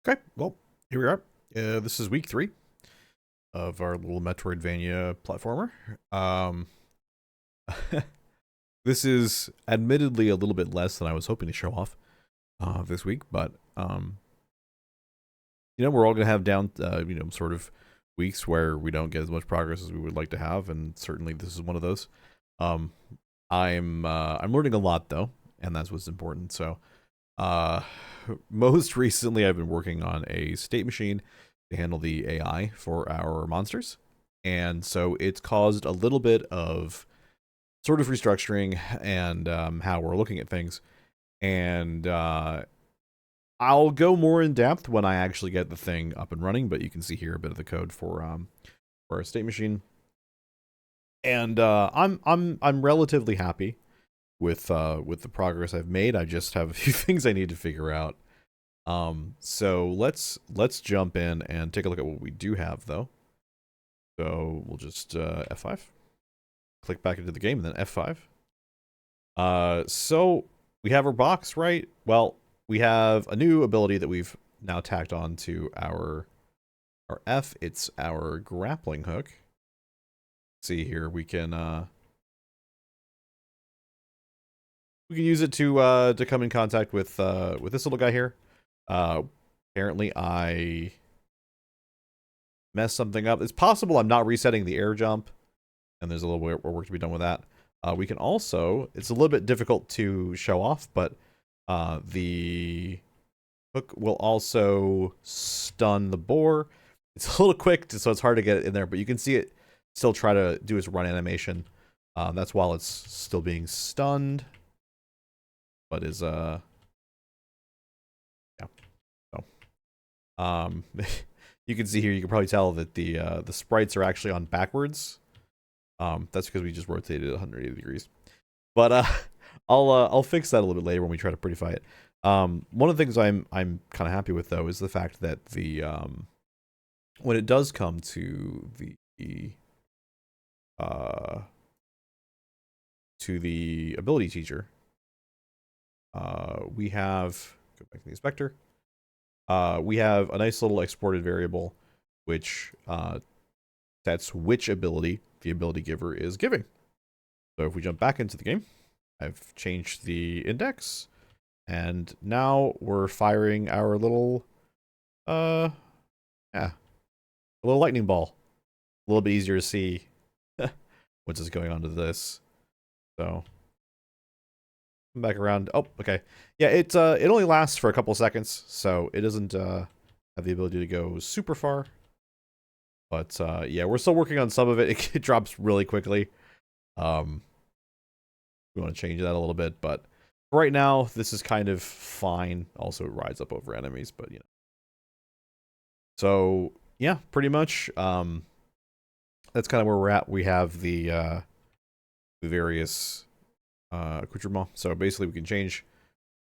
Okay, well, here we are. This is week 3 of our little Metroidvania platformer. Um, this is admittedly a little bit less than I was hoping to show off this week, but we're all gonna have down, sort of weeks where we don't get as much progress as we would like to have, and certainly this is one of those. Um, I'm learning a lot though, and that's what's important. So, uh, most recently, I've been working on a state machine to handle the AI for our monsters. And so it's caused a little bit of sort of restructuring and how we're looking at things. And I'll go more in depth when I actually get the thing up and running. But you can see here a bit of the code for our state machine. And I'm relatively happy with the progress I've made. I just have a few things I need to figure out. So let's jump in and take a look at what we do have though. So we'll just F5, click back into the game, and then F5. So we have our box, right? Well, we have a new ability that we've now tacked on to our F. It's our grappling hook. See here, we can use it to come in contact with this little guy here. Apparently I messed something up. It's possible I'm not resetting the air jump, and there's a little more work to be done with that. We can also, it's a little bit difficult to show off, but the hook will also stun the boar. It's a little quick, so it's hard to get it in there, but you can see it still try to do its run animation. That's while it's still being stunned, but is yeah. So you can see here, you can probably tell that the sprites are actually on backwards. That's because we just rotated 180 degrees. But I'll fix that a little bit later when we try to prettify it. One of the things I'm kind of happy with though is the fact that the when it does come to the ability teacher, we have, go back to the inspector. We have a nice little exported variable which sets which ability the ability giver is giving. So if we jump back into the game, I've changed the index, and now we're firing our little a little lightning ball. A little bit easier to see what's just going on to this. So come back around. Oh, okay. Yeah, it only lasts for a couple seconds, so it doesn't have the ability to go super far. But yeah, we're still working on some of it. It drops really quickly. We want to change that a little bit, but right now this is kind of fine. Also, it rides up over enemies, but you know. So yeah, pretty much. That's kind of where we're at. We have the various accoutrements. So basically, we can change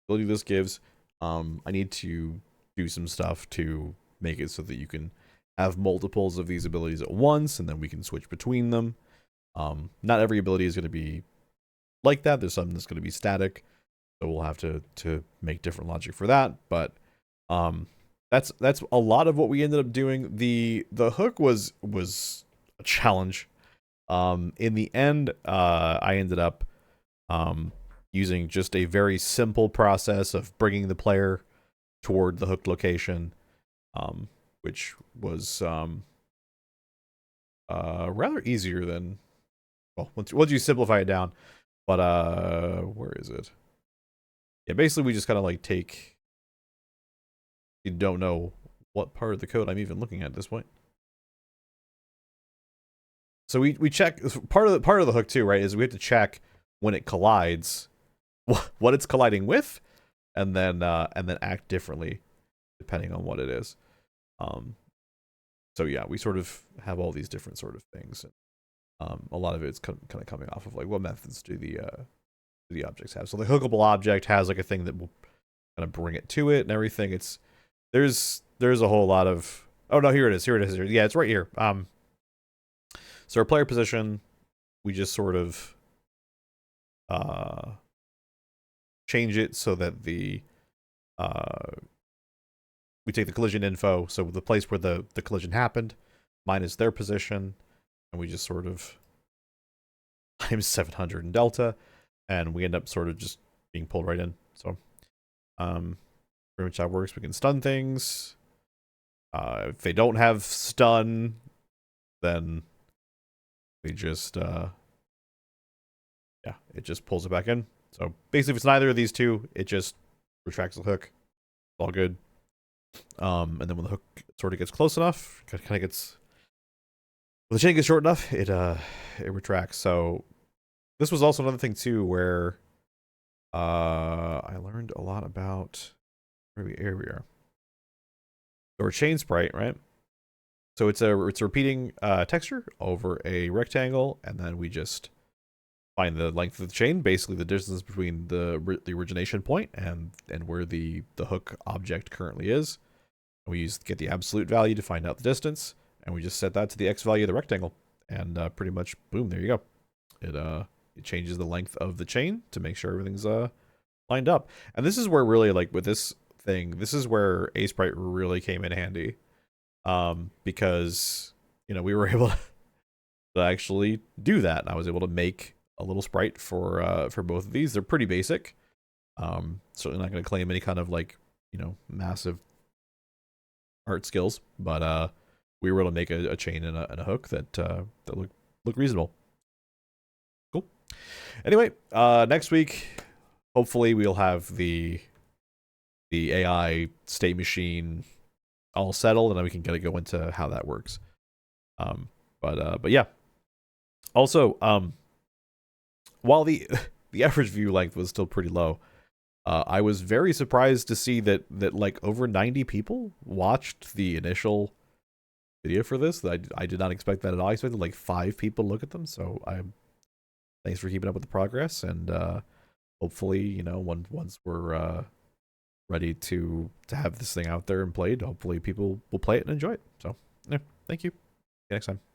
the ability this gives. I need to do some stuff to make it so that you can have multiples of these abilities at once, and then we can switch between them. Not every ability is going to be like that. There's some that's going to be static, so we'll have to make different logic for that. But that's a lot of what we ended up doing. The hook was a challenge. In the end, I ended up using just a very simple process of bringing the player toward the hooked location, which was rather easier than, well, once you simplify it down. But where is it? Yeah, basically we just kind of like take, you don't know what part of the code I'm even looking at this point. So we check part of the hook too, right? Is we have to check when it collides what it's colliding with, and then act differently depending on what it is. So yeah, we sort of have all these different sort of things. A lot of it's kind of coming off of like what methods do the objects have. So the hookable object has like a thing that will kind of bring it to it and everything. It's there's a whole lot of, oh no, here it is. Yeah, it's right here. So our player position, we just sort of change it so that we we take the collision info, so the place where the collision happened, minus their position, and we just sort of times 700 in delta, and we end up sort of just being pulled right in. So, pretty much how it works. We can stun things. If they don't have stun, then we just, yeah, it just pulls it back in. So basically, if it's neither of these two, it just retracts the hook. It's all good. And then when the hook sort of gets close enough, kind of gets, when the chain gets short enough, it retracts. So this was also another thing too, where I learned a lot about here we are. So our chain sprite, right? So it's a repeating texture over a rectangle, and then we just find the length of the chain, basically the distance between the origination point and where the hook object currently is. And we get the absolute value to find out the distance, and we just set that to the x value of the rectangle, and pretty much boom, there you go. It changes the length of the chain to make sure everything's lined up. And this is where really, like, with this thing, this is where Sprite really came in handy, because we were able to actually do that. I was able to make a little sprite for both of these. They're pretty basic. Certainly not going to claim any kind of, like, massive art skills, but we were able to make a chain and a hook that look reasonable. Cool. Anyway, next week, hopefully we'll have the AI state machine all settled, and then we can go into how that works. But yeah. Also, while the average view length was still pretty low, I was very surprised to see that like over 90 people watched the initial video for this. I did not expect that at all. I expected like 5 people look at them. So thanks for keeping up with the progress, and hopefully, once we're ready to have this thing out there and played, hopefully people will play it and enjoy it. So yeah, thank you. See you next time.